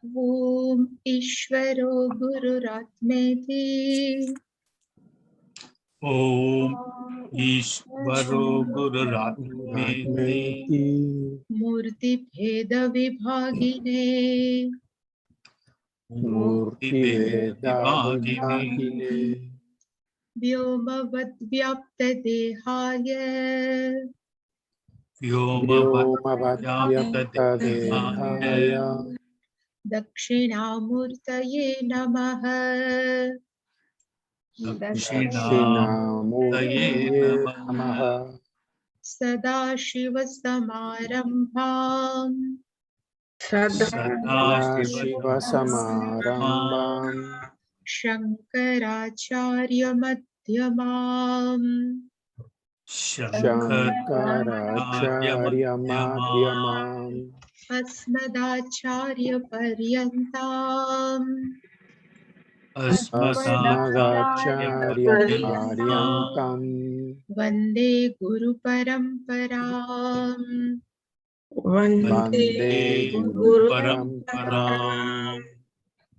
ॐ ईश्वरो गुरुरात्मेति ॐ ईश्वरो गुरुरात्मेति मूर्तिभेदविभागिने मूर्तिभेदविभागिने व्योमवद्व्याप्तदेहाय व्योमवद्व्याप्तदेहाय दक्षिणामूर्तये नमः। दक्षिणामूर्तये नमः। सदाशिवसमारम्भाम् सदाशिवसमारम्भाम् शङ्कराचार्यमध्यमाम् शङ्कराचार्यमध्यमाम् अस्मदाचार्यपर्यन्ताम् अस्मदाचार्यपर्यन्ताम् वन्दे गुरुपरम्पराम्। वन्दे गुरुपरम्पराम्।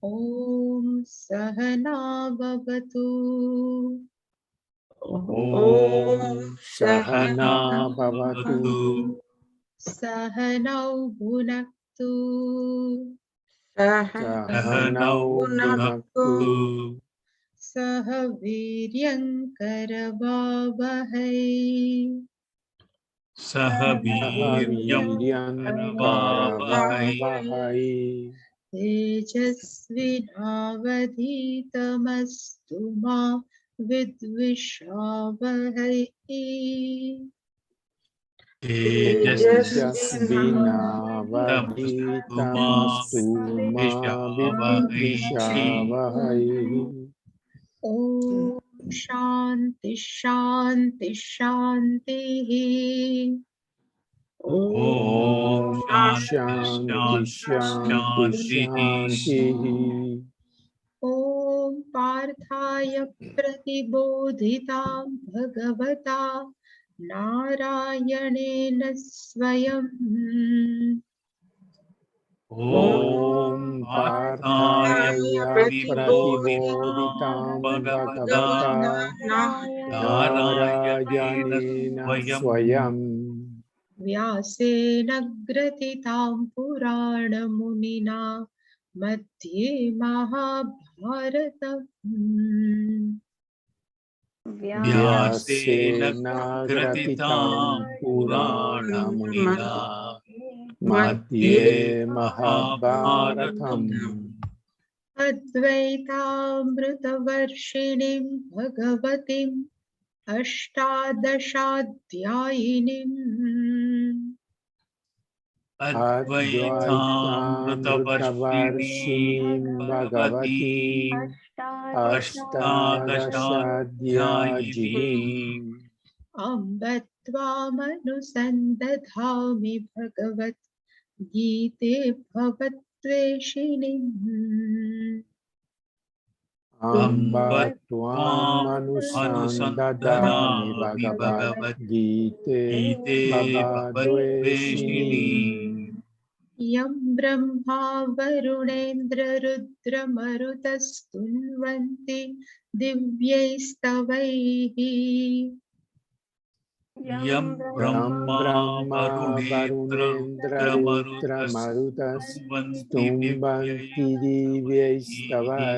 ॐ सहना भवतु। ॐ सहना भवतु। सहनौ भुनक्तु। सहनौ भुनक्तु। सह वीर्यङ्करवावहै। सह वीर्यङ्करवावहै। तेजस्विनावधीतमस्तु मा विद्विषावहै। तेजस्विनावधीतमस्तु मा विद्विषावहै। ॐ शान्ति शान्ति शान्तिः। ॐ शान्ति शान्ति शान्तिः। ॐ पार्थाय प्रतिबोधितां भगवता नारायणेन स्वयं। ॐ पार्थाय प्रतिबोधितां भगवता नारायणेन स्वयं। व्यासेन ग्रथितां पुराणमुनिना मध्ये महाभारतम्। व्यासेन ग्रथितां पुराणमुनिना मध्ये महाभारतम्। अद्वैतामृतवर्षिणीं भगवतीम् अष्टादशाध्यायिनीम् अद्वैतामृतवर्षिणीं भगवतीम् अष्टादशाध्यायिनीम् अम्ब त्वामनुसन्दधामि भगवद्गीते भवद्वेषिणीम्। अम्ब त्वामनुसन्दधामि भगवद्गीते भवद्वेषिणीम्। यं ब्रह्मा वरुणेन्द्ररुद्रमरुतस्तुन्वन्ति दिव्यैस्तवैः। यं ब्रह्मा वरुणेन्द्ररुद्रमरुतस्तुन्वन्ति दिव्यैस्तवैः।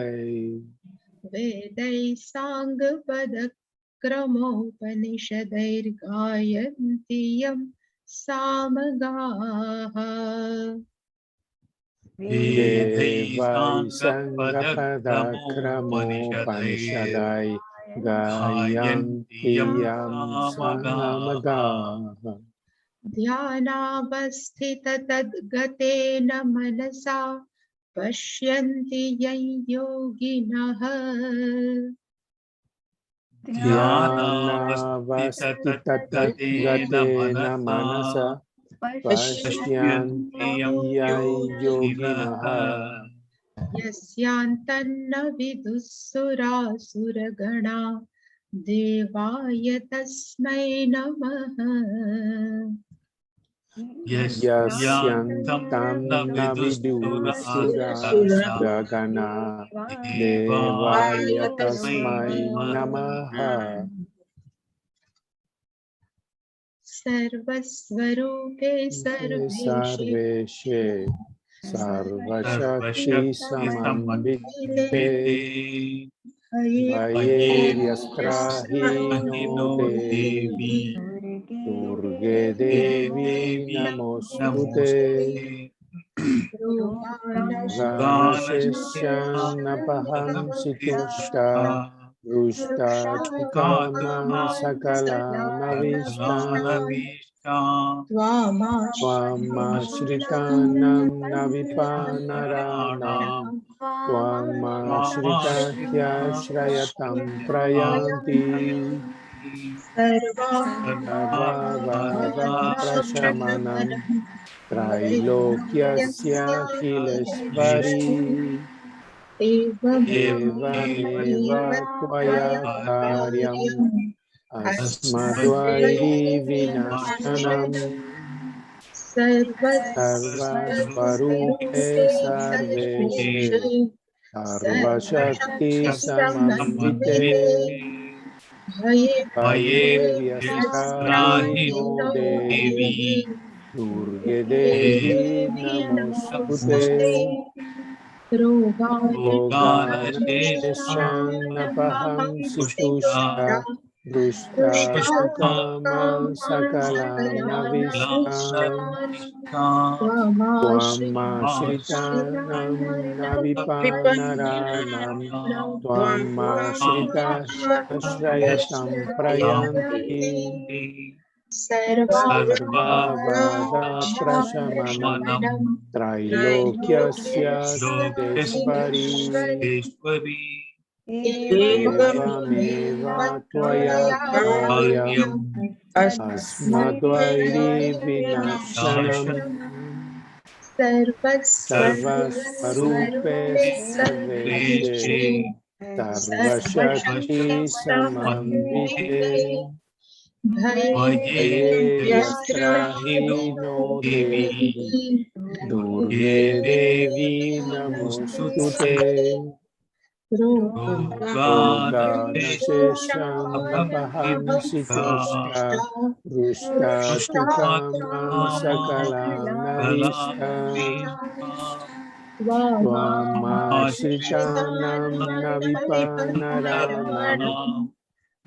वेदैः साङ्गपदक्रमोपनिषदैर्गायन्ति यं सामगाः। वेदैः साङ्गपदक्रमोपनिषदैः गायन्ति यं सामगाः। ध्यानावस्थिततद्गतेन मनसा पश्यन्ति यं योगिनः। ध्यानावस्थिततद्गतेन मनसा पश्यन्ति यं योगिनः। यस्यान्तन्न विदुः सुरासुरगणा देवाय तस्मै नमः। Yasyantam navidusura suragana devaya tasmai namaha. सर्वस्वरूपे सर्वेशे Sarveshe Sarvashakti Samambite Vayevyastrahi no Devi Durge Devi Namostute Ganasheshanapaham Situshta Rushta Tukaman Sakala Navishtam Tvamashritanam navipanaranam Tvamashritahya shrayatam prayanti Sarvavada prashamanam Trailokyasya khileshvari Evameva tvaya karyam Asmadvairi vinashanam Sarvasvarupe sarveshe Sarvashakti samambite Vaye vyastrahi no devi Durge devi namostute Roganasheshanapaham situshta Drushta tukaman sakalanavishtam Tvamashritanam navipanaranam Tvamashritashrayatam prayanti Sarvavada prashamanam Trailokyasya khileshvari Evameva tvaya karyam Asmadvairi vinashanam Sarvasvarupe sarveshe Sarvashakti samambite Vaye vyastrahi no devi Durge devi namostute Roganashesham napaham situshta Rushta tukaman sakalanavishtam Tvamashritanam navipanaranam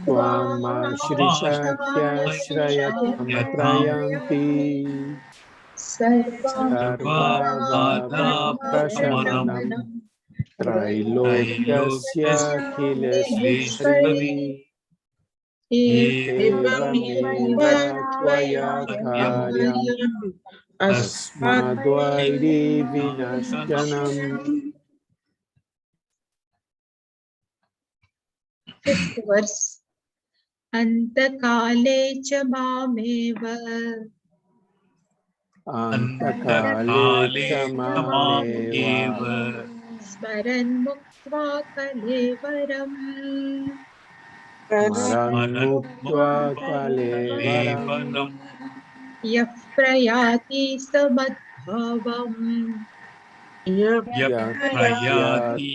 Tvamashritahya shrayatam prayanti Sarvavada prashamanam Trailokyasya khileshvari Evameva tvaya karyam Asmadvairi vinashanam. Fifth verse. Antakale cha mameva Antakale cha mameva Smaran muktva kalevaram Smaran muktva kalevaram Yah prayati samadbhavam Yaprayati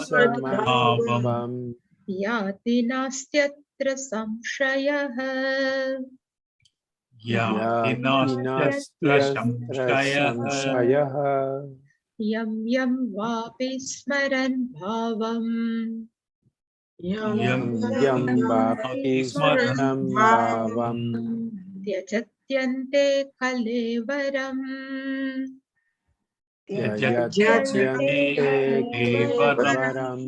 samadbhavam Yati nastyatra samshayah Yati nastyatra samshayaha Yam yam vapi smaran bhavam Yam yam vapi smaram bhavam Tyajatyante kalevaram Tyajatyante kalevaram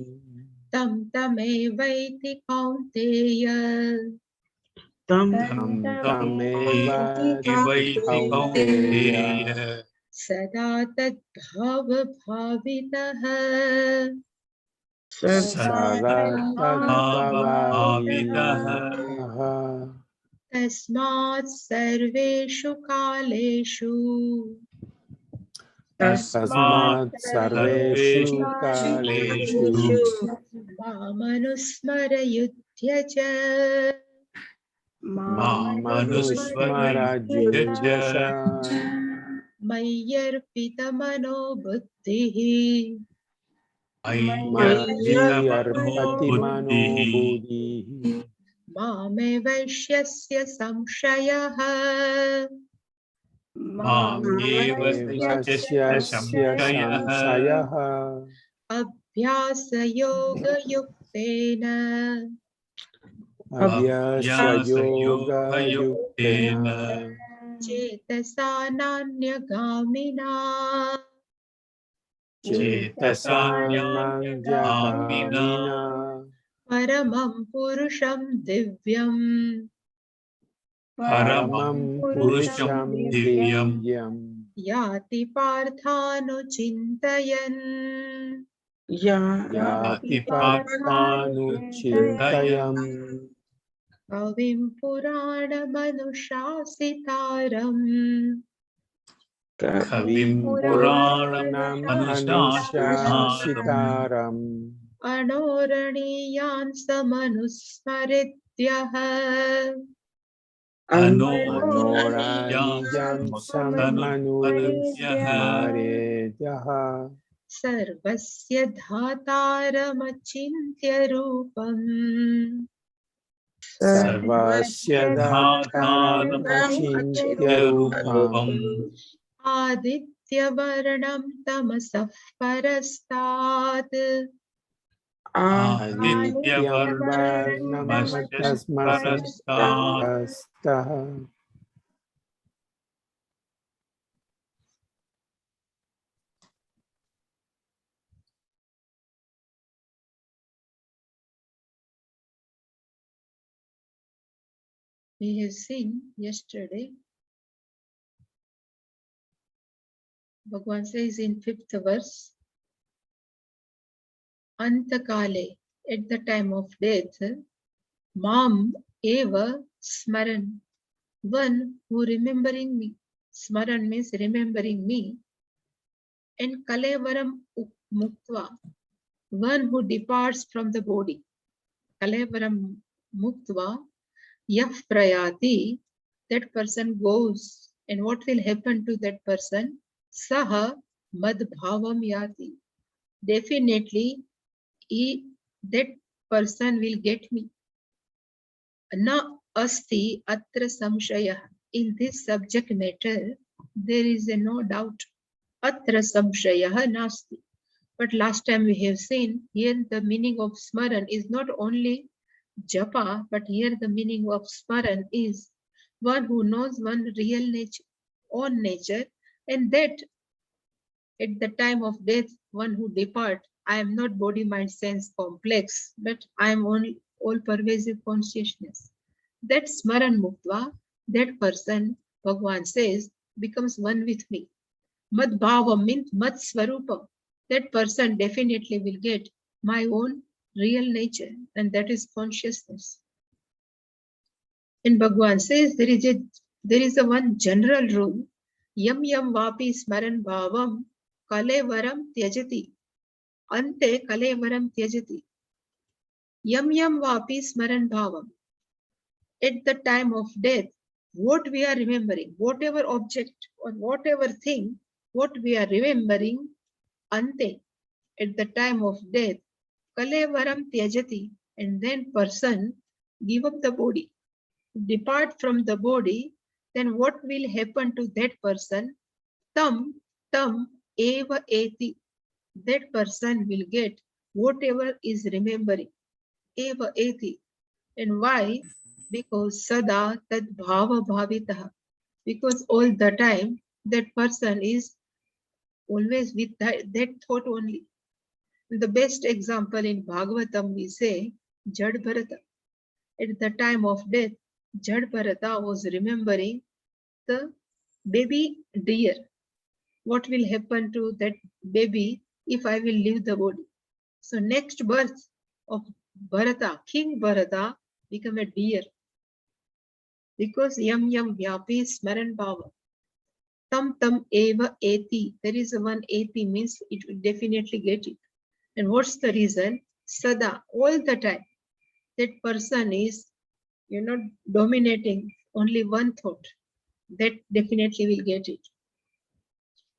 Tam tamevaiti kaunteya Tamevati kaunteya Sada tad bhava bhavitah Sada tadbhavavitaha Tasmat sarveshu kaleshu Tasmat sarveshu kaleshu Mamanusmara yudhya cha Manusmarajuljasa मय्यर्पितमनो बुद्धिः Mayyi arpati mano buddhi मामे वैश्यस्य संशयः Vasyasya samsayaha अभ्यासयोगयुक्तेन Abhyasya yoga yuktena चेतसा नान्यगामिना Chetasanandyagamina परमं पुरुषं दिव्यम् Paramam purusham divyam याति पार्थानुचिन्तयन् Yati parthanuchintayam कविं पुराणमनुशासितारम् Kavim Puranam Anushasitaram अणोरणीयान् समनुस्मरित्यः Anoraniyam Samanusmarejaha सर्वस्य धातारमचिन्त्य रूपम् Sarvasya Dhataram Achintya Rupam आदित्यवर्णं तमसः परस्तात् Adityam Varnam Tasmastaha We have seen yesterday, Bhagavan says in 5th verse, Antakale, at the time of death, Mam eva smaran, one who remembering me. Smaran means remembering me. And Kalevaram Muktva, one who departs from the body. Kalevaram Muktva, Yah Prayati, that person goes. And what will happen to that person? Saha Madbhavam Yati. Definitely, that person will get me. Na asti atra samshaya. In this subject matter, there is no doubt. Atra samshaya nasti. But last time we have seen, here the meaning of smaran is not only japa, but here the meaning of smaran is one who knows one real nature, own nature, and that at the time of death, one who depart, I am not body, mind, sense complex, but I am only all-pervasive consciousness. That smaran muktva, that person, Bhagavan says, becomes one with me. Mad bhava means mad swarupam. That person definitely will get my own real nature, and that is consciousness. And Bhagavan says there is a one general rule. Yam yam vapi smaran bhavam kalevaram tyajati. Ante kalevaram tyajati. Yam yam vapi smaran bhavam. At the time of death, what we are remembering, whatever object or whatever thing, what we are remembering, ante, at the time of death, kalevaram tyajati, and then person give up the body, depart from the body, then what will happen to that person? Tam eva eti. That person will get whatever is remembering. Eva eti. And why? Because sada tad bhava bhavitaha. Because all the time that person is always with that thought only. The best example in Bhagavatam we say Jad Bharata. At the time of death, Jad Bharata was remembering the baby deer. What will happen to that baby if I will leave the body? So next birth of Bharata, King Bharata, become a deer. Because yam yam vyapi smaran bhava. Tam eva eti. There is a one eti means it will definitely get it. And what's the reason? Sada, all the time. That person is You're not dominating only one thought. That definitely will get it.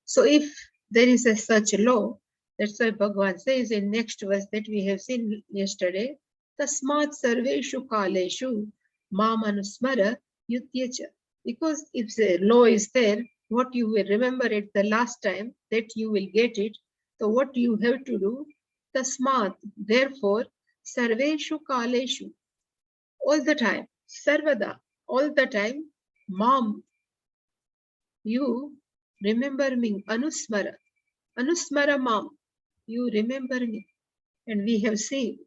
So if there is a such law, that's why Bhagavan says in next verse that we have seen yesterday, Tasmat sarveshu kaleshu mam anusmara yutyacha. Because if the law is there, what you will remember at the last time, that you will get it. So what you have to do, Tasmat, therefore, sarveshu kaleshu, all the time, sarvada, all the time, mam, you remember me, anusmara. Anusmara mam, you remember me. And we have seen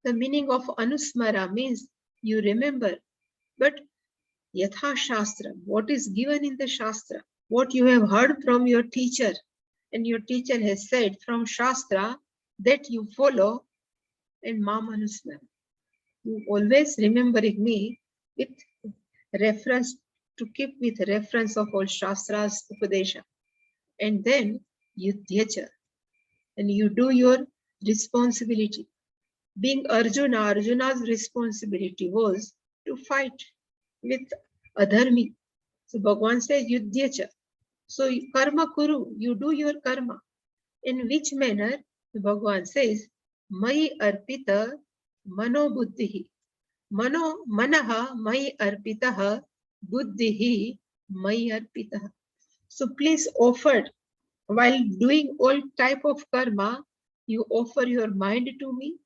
the meaning of anusmara means you remember. But yatha shastra, what is given in the shastra, what you have heard from your teacher, and your teacher has said from shastra, that you follow, and mam anusmara. You always remembering me with reference, to keep with reference of all shastras upadesha. And then yudhyacha, and you do your responsibility. Being Arjuna, Arjuna's responsibility was to fight with adharmi. So Bhagavan says yudhyacha. So karma kuru, you do your karma. In which manner? Bhagavan says mai arpita mano buddhihi. Manaha mai arpitaha buddhihi mai arpitaha. So please offer, while doing all type of karma, you offer your mind to me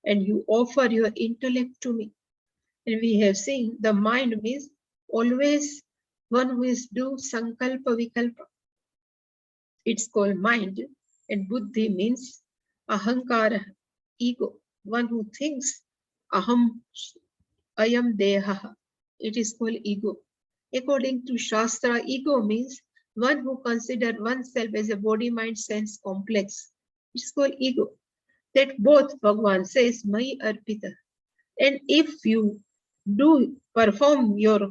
and you offer your intellect to me. And we have seen the mind means always one who is do sankalpa vikalpa. It's called mind. And buddhi means ahankara, ego. One who thinks aham, ayam deha. It is called ego. According to Shastra, ego means one who considers oneself as a body, mind, sense complex. It's called ego. That both Bhagavan says, Mai Arpita. And if you do perform your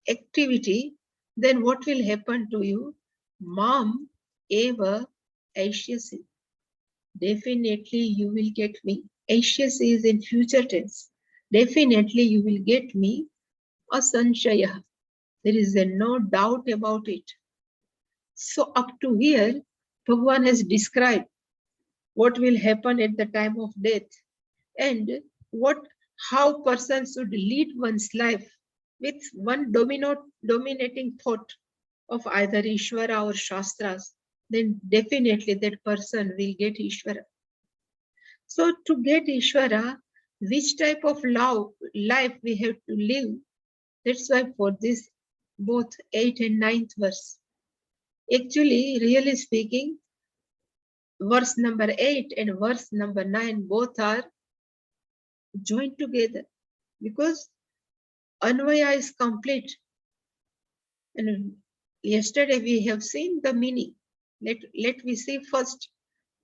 activity, then what will happen to you? Mam eva aishyasi. Definitely you will get me. Aishyasi is in future tense. Definitely you will get me. Asanshaya. There is no doubt about it. So up to here, Bhagavan has described what will happen at the time of death and how person should lead one's life with one dominating thought of either Ishvara or Shastras, then definitely that person will get Ishvara. So to get Ishvara, which type of life we have to live? That's why for this both 8th and 9th verse. Actually, really speaking, verse number 8 and verse number 9 both are joined together because Anvaya is complete. And yesterday we have seen the meaning. Let me see first.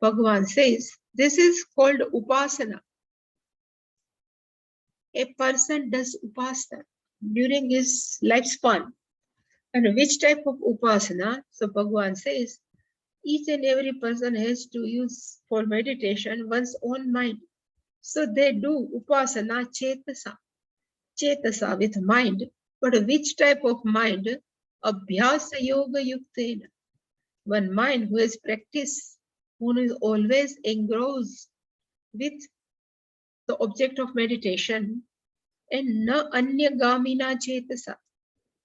Bhagavan says, this is called upasana. A person does upasana during his lifespan. And which type of upasana? So Bhagavan says, each and every person has to use for meditation one's own mind. So they do upasana chetasa with mind. But which type of mind? Abhyasa yoga yuktena. One mind who has practiced, who is always engrossed with the object of meditation, and na anyagamina chetasa.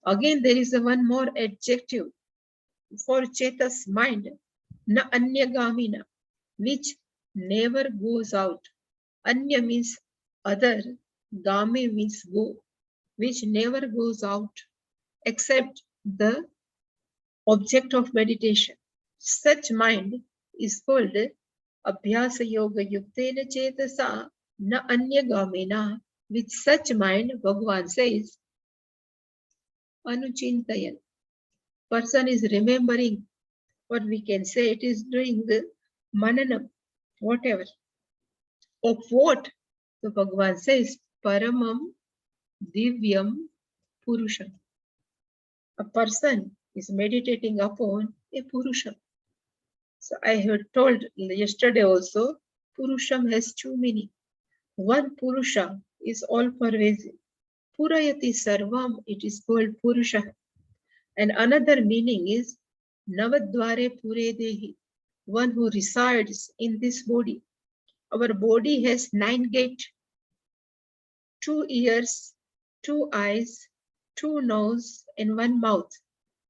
Again, there is one more adjective for chetas mind, na anyagamina, which never goes out. Anya means other, gami means go, which never goes out except the object of meditation. Such mind is called abhyasa yoga yuktena chetasa na anyagamina. With such mind, Bhagavan says, anuchintayan. Person is remembering, what we can say, it is doing the mananam, whatever. Of what? So Bhagavan says, paramam divyam purusham. A person is meditating upon a purusham. So I had told yesterday also, purusham has two meanings. One, purusha is all pervasive. Purayati Sarvam, it is called Purusha. And another meaning is Navadvare Pure Dehi, one who resides in this body. Our body has 9 gates, 2 ears, 2 eyes, 2 nose, and 1 mouth.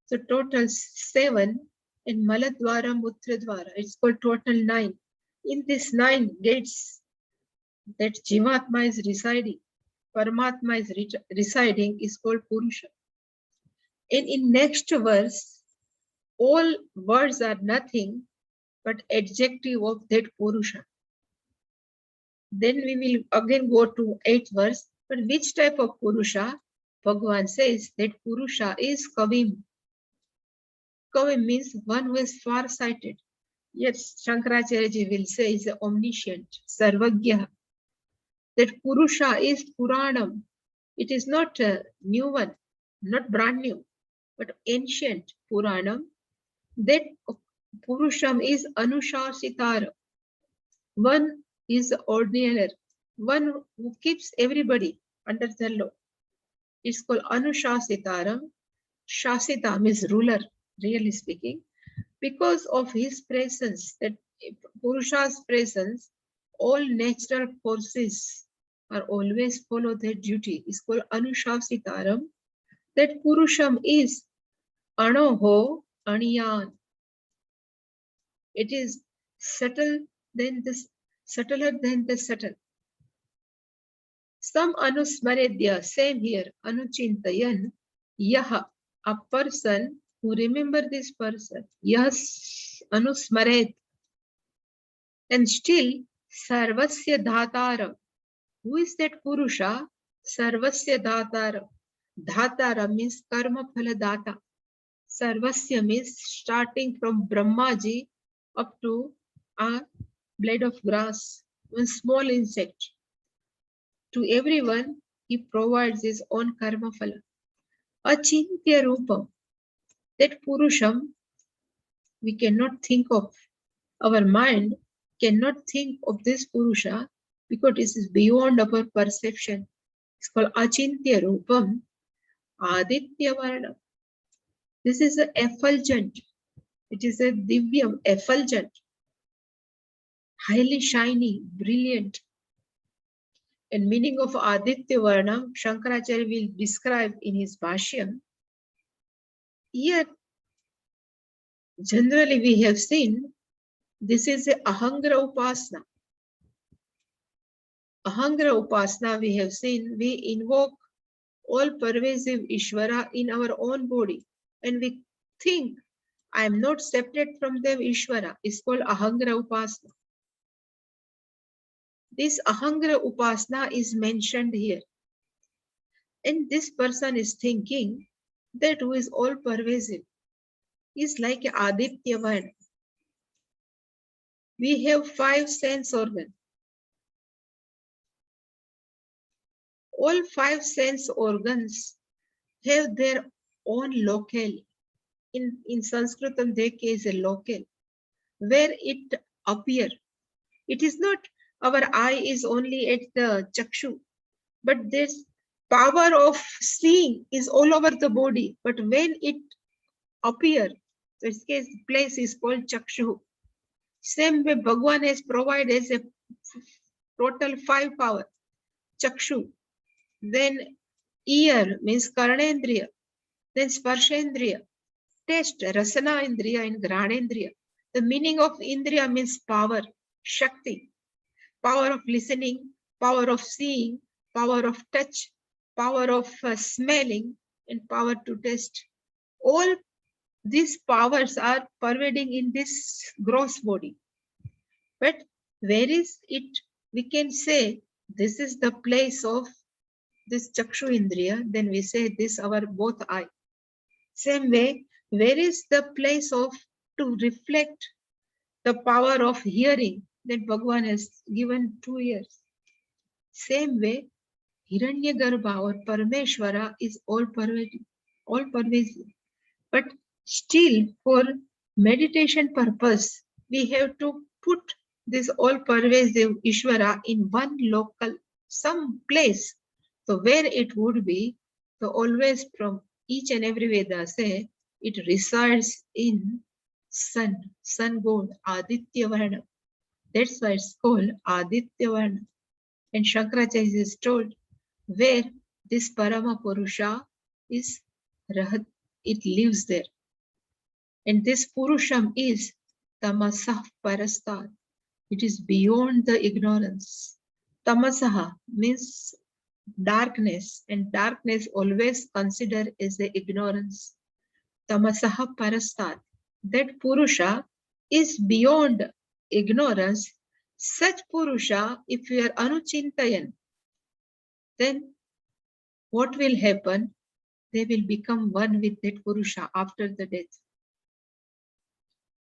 So total 7, and Maladwara Mutradwara, it's called total 9. In these 9 gates that Jivatma is residing, Paramatma is residing, is called Purusha. And in next verse, all words are nothing but adjective of that Purusha. Then we will again go to 8th verse. But which type of Purusha? Bhagavan says that Purusha is Kavim. Kavim means one who is far-sighted. Yes, Shankaracharya ji will say is omniscient, Sarvagya. That Purusha is Puranam. It is not a new one, not brand new, but ancient Puranam. That Purusham is Anushasitara. One is ordinary, one who keeps everybody under the law. It's called Anushasitaram. Shasita means ruler, really speaking. Because of his presence, that Purusha's presence, all natural forces are always follow their duty. It's called Anushasitaram. That Purusham is Anoho Aniyan. It is subtler than the subtle. Some Anusmaredya, same here, Anuchintayan, Yaha, a person who remember this person, Yas Anusmaret, and still Sarvasya Dhatara. Who is that Purusha? Sarvasya Dhatara. Dhatara means Karma Phala Data. Sarvasya means starting from Brahmaji up to a blade of grass, one small insect. To everyone, he provides his own karma phala. Achintya Rupam, that Purusham, we cannot think of. Our mind cannot think of this Purusha because this is beyond our perception. It's called Achintya Rupam, Aditya Varna. This is an effulgent. It is a divyam, effulgent, highly shiny, brilliant. And meaning of Aditya Varna, Shankaracharya will describe in his Bhashyam. Here, generally we have seen, this is a Ahangra Upasana. Ahangra Upasana we have seen, we invoke all pervasive Ishvara in our own body. And we think, I am not separate from them Ishvara. It's called Ahangra Upasana. This Ahangra Upasana is mentioned here. And this person is thinking that who is all pervasive is like Aditya Varna. We have 5 sense organs. All 5 sense organs have their own locale. In Sanskritam, there is a locale where it appears. It is not our eye is only at the chakshu, but this power of seeing is all over the body. But when it appears, this place is called chakshu. Same way Bhagavan has provided as a total 5 power. Chakshu, then ear means karnendriya, then sparshendriya, taste, rasana indriya and granendriya. The meaning of indriya means power, shakti, power of listening, power of seeing, power of touch, power of smelling, and power to taste. All these powers are pervading in this gross body. But where is it? We can say this is the place of this chakshu indriya, then we say this our both eye. Same way, where is the place of to reflect the power of hearing that Bhagavan has given 2 ears? Same way, Hiranyagarbha or Parameshwara is all pervasive. But still, for meditation purpose, we have to put this all pervasive Ishvara in one local, some place So where it would be, so always from each and every Veda say, it resides in sun, sun god, Aditya Varna. That's why it's called Aditya Varna. And Shankaracharya is told where this Parama Purusha is, it lives there. And this Purusham is Tamasah Parastat. It is beyond the ignorance. Tamasaha means darkness, and darkness always considered as the ignorance. Tamasaha Parastat. That Purusha is beyond ignorance. Such Purusha, if we are Anuchintayan, then what will happen? They will become one with that Purusha after the death.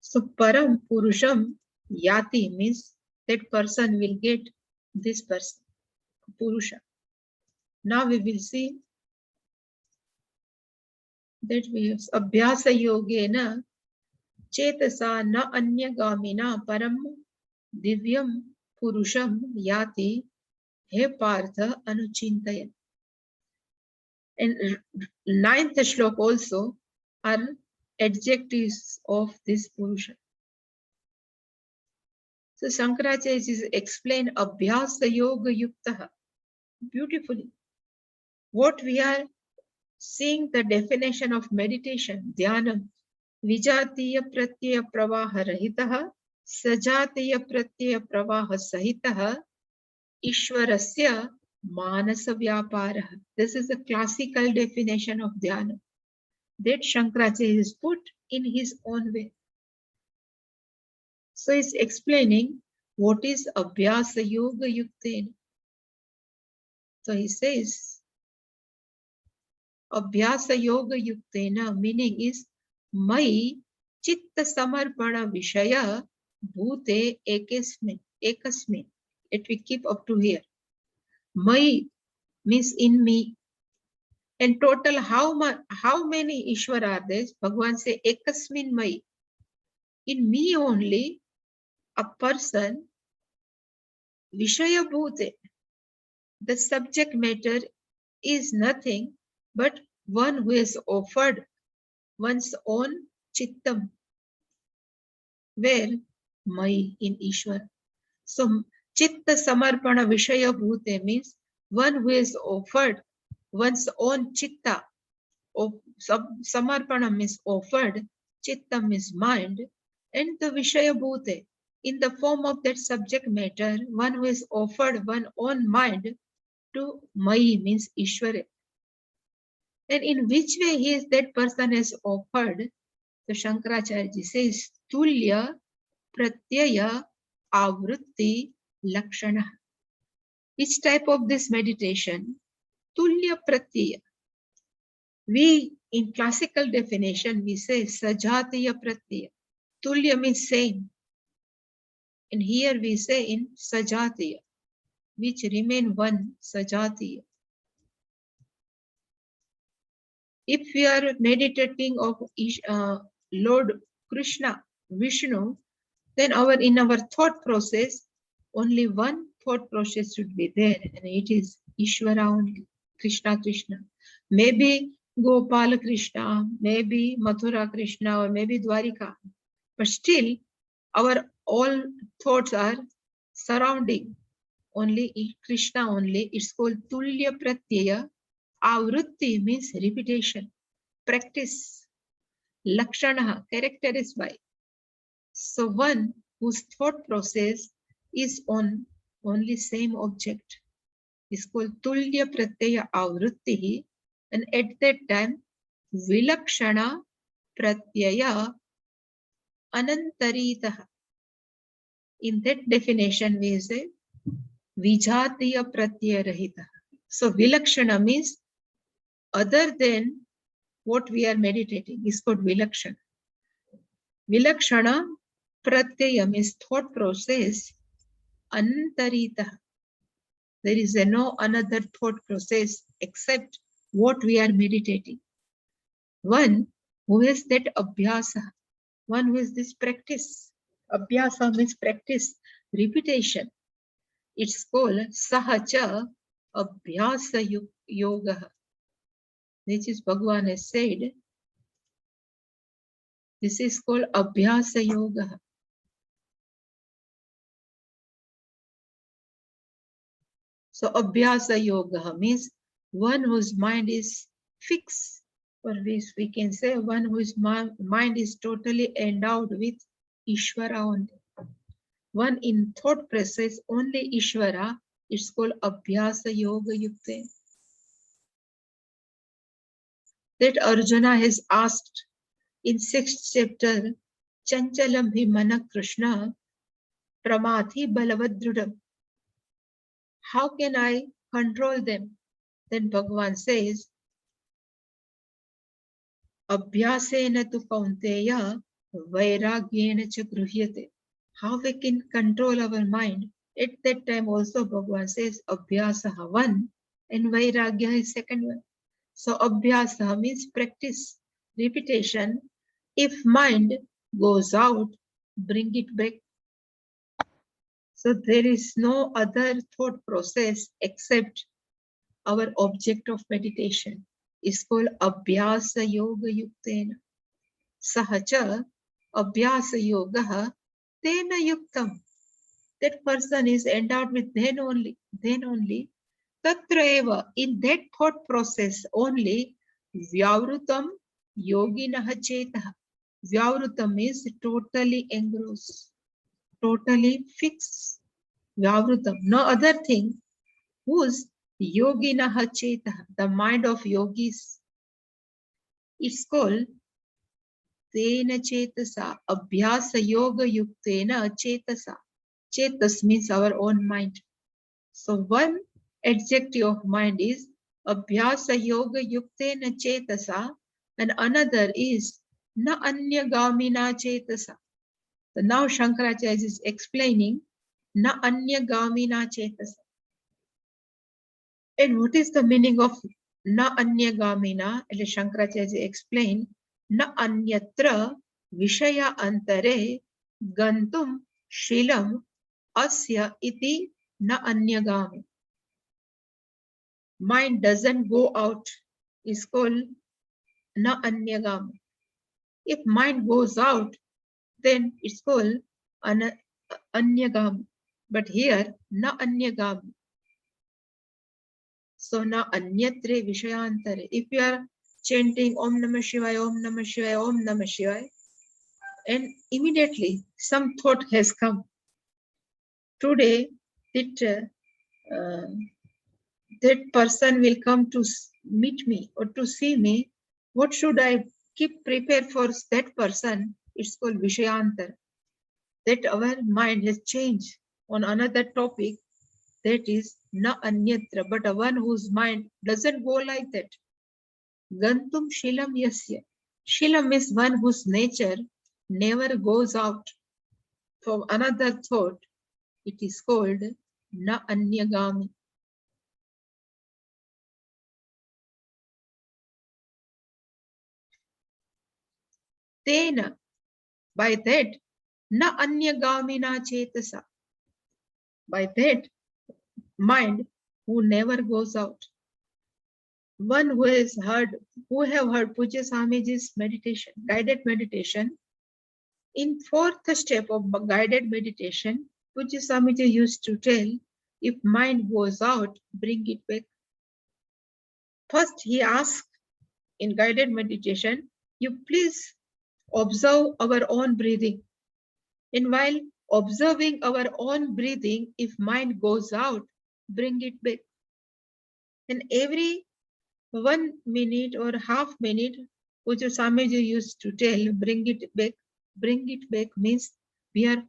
So Param Purusham Yati means that person will get this person, Purusha. Now we will see that we have Abhyasa Yogena Chetasa na Anyagamina Param Divyam Purusham Yati He Partha Anuchintayan. And ninth shlok also are adjectives of this Purusha. So Shankaracharya is explained Abhyasa Yoga Yuktaha beautifully. What we are seeing, the definition of meditation, Dhyanam, Vijatiya Pratyaya Pravaha Rahitaha, Sajatiya Pratyaya Pravaha Sahitaha, Ishwarasya Manasa Vyaparaha. This is the classical definition of Dhyana that Shankaracharya is put in his own way. So he's explaining what is Abhyasa Yoga Yuktena. So he says, Abhyasa Yoga Yuktena, meaning is Mai Chitta Samarpana Vishaya Bhute Ekasmin. Ekasmin. Let me keep up to here. Mai means in me. And total, how many Ishwar are there? Bhagavan say Ekasmin Mai. In me only, a person, Vishaya Bhute, the subject matter is nothing but one who has offered one's own chittam. Where? Mai, in Ishwar. So Chitta Samarpana Vishaya Bhute means one who has offered one's own chitta. Samarpana means offered, chitta means mind, and the Vishaya Bhute in the form of that subject matter, one who has offered one's own mind to Mai means Ishwara. And in which way that person has offered? So Shankaracharya says Tulya Pratyaya Avrutti Lakshana. Which type of this meditation? Tulya Pratyaya. We, in classical definition, we say Sajatiya Pratyaya. Tulya means same. And here we say in Sajatiya, which remain one, Sajatiya. If we are meditating of Lord Krishna, Vishnu, then in our thought process, only one thought process should be there, and it is Ishvara only, Krishna Krishna. Maybe Gopala Krishna, maybe Mathura Krishna, or maybe Dwarika. But still, our all thoughts are surrounding only Krishna only. It's called Tulya Pratyaya. Avrutti means repetition, practice. Lakshana, characterized by. So one whose thought process is on only same object is called Tulya Pratyaya Avrutti, and at that time Vilakshana Pratyaya Anantaritaha. In that definition we say Vijatiya Pratyaya Rahita. So Vilakshana means other than what we are meditating is called Vilakshana. Vilakshana Pratyaya means thought process. Anantarita. There is no another thought process except what we are meditating. One who has that abhyasa, one who has this practice. Abhyasa means practice, repetition. It's called sahacha Abhyasa yoga. This is Bhagavan has said. This is called Abhyasa yoga. So Abhyasa yoga means one whose mind is fixed, or this we can say one whose mind is totally endowed with Ishvara only. One in thought process only Ishvara, it's called Abhyasa yoga yukte. That Arjuna has asked in 6th chapter, Chanchalam hi mana Krishna, Pramathi balavadrudam. How can I control them? Then Bhagavan says, Abhyasena tu kaunteya vairagyena cha gruhyate. How we can control our mind? At that time also Bhagavan says Abhyasaha one and Vairagya is second one. So Abhyasa means practice, repetition. If mind goes out, bring it back. So there is no other thought process except our object of meditation. Is called Abhyasa Yoga Yuktena. Sahacha Abhyasa Yoga Tena Yuktam. That person is endowed with then only, Tatra eva, in that thought process only, Vyavrutam Yoginaha Chetaha. Vyavrutam is totally engrossed, totally fixed. Vyavrutam, no other thing, whose Yoginaha Chetaha, the mind of yogis. It's called Tena Chetasa, Abhyasa Yoga Yuktena Chetasa. Chetas means our own mind. So one adjective of mind is Abhyasa Yoga Yuktena Chetasa, and another is Na Anya Gamina Chetasa. So now Shankaracharya is explaining Na Anya Gamina Chetasa. And what is the meaning of Na Anya Gamina? Shankaracharya explain Na Anyatra Vishaya Antare Gantum Shilam Asya iti na anyagami. Mind doesn't go out is called na anyagami. If mind goes out, then it's called anyagami. But here, na anyagami. So na anyatre vishayantare. If you are chanting Om Namah Shivaya, Om Namah Shivaya, Om Namah Shivaya, and immediately some thought has come. Today, that person will come to meet me or to see me. What should I keep prepared for that person? It's called Vishayantar. That our mind has changed on another topic, that is na anyatra, but one whose mind doesn't go like that. Gantum shilam yasya. Shilam is one whose nature never goes out from another thought. It is called na anyagami. Tena, by that, na anyagamina chetasa. By that mind who never goes out. One who have heard Pujya Swamiji's meditation, guided meditation. In 4th step of guided meditation, Pujya Swamiji used to tell, if mind goes out, bring it back. First he asked in guided meditation, you please observe our own breathing. And while observing our own breathing, if mind goes out, bring it back. And every 1 minute or half minute, Pujya Swamiji used to tell, bring it back. Bring it back means we are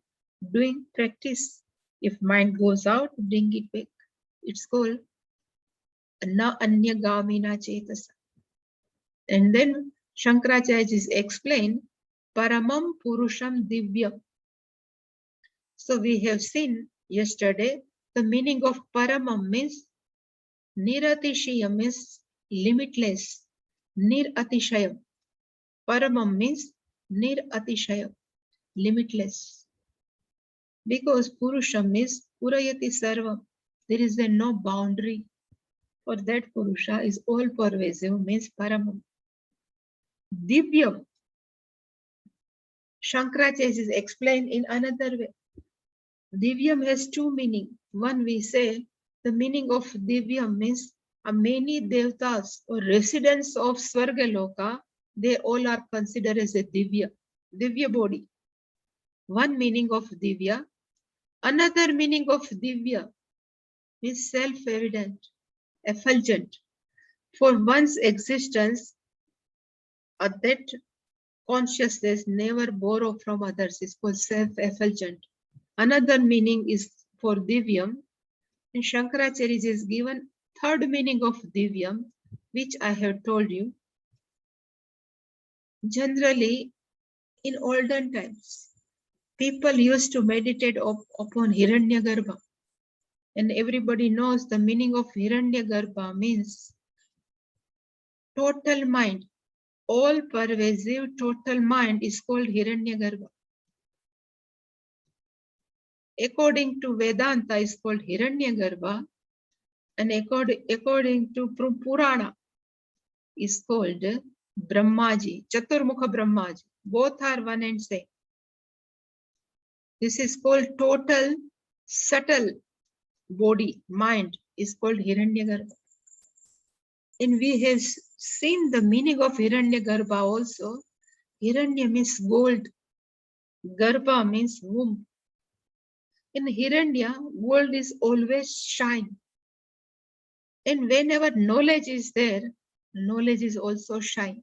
doing practice. If mind goes out, bring it back. It's called na anyagamina chetasa. And then Shankaracharya is explained Paramam Purusham Divyam. So we have seen yesterday the meaning of Paramam means Niratishayam means limitless. Niratishayam. Paramam means Niratishayam, limitless. Because Purusham means Purayati Sarvam. There is no boundary. or that Purusha is all pervasive, means Paramam. Divyam, Shankaracharya is explained in another way. Divyam has two meanings. One, we say the meaning of Divyam means many devtas or residents of Swargaloka, they all are considered as a Divya body. One meaning of Divya. Another meaning of Divya is self-evident, effulgent. For one's existence, that consciousness never borrow from others is called self-effulgent. Another meaning is for Divyam. And Shankaracharya is given third meaning of Divyam, which I have told you. Generally, in olden times, people used to meditate upon Hiranyagarbha. And everybody knows the meaning of Hiranyagarbha means total mind. All pervasive total mind is called Hiranyagarbha. According to Vedanta is called Hiranyagarbha, and according to Purana is called Brahmaji, Chaturmukha Brahmaji. Both are one and same. This is called total subtle body, mind is called Hiranyagarbha. And we have seen the meaning of Hiranyagarbha also. Hiranya means gold, Garbha means womb. In Hiranya, gold is always shine. And whenever knowledge is there, knowledge is also shine.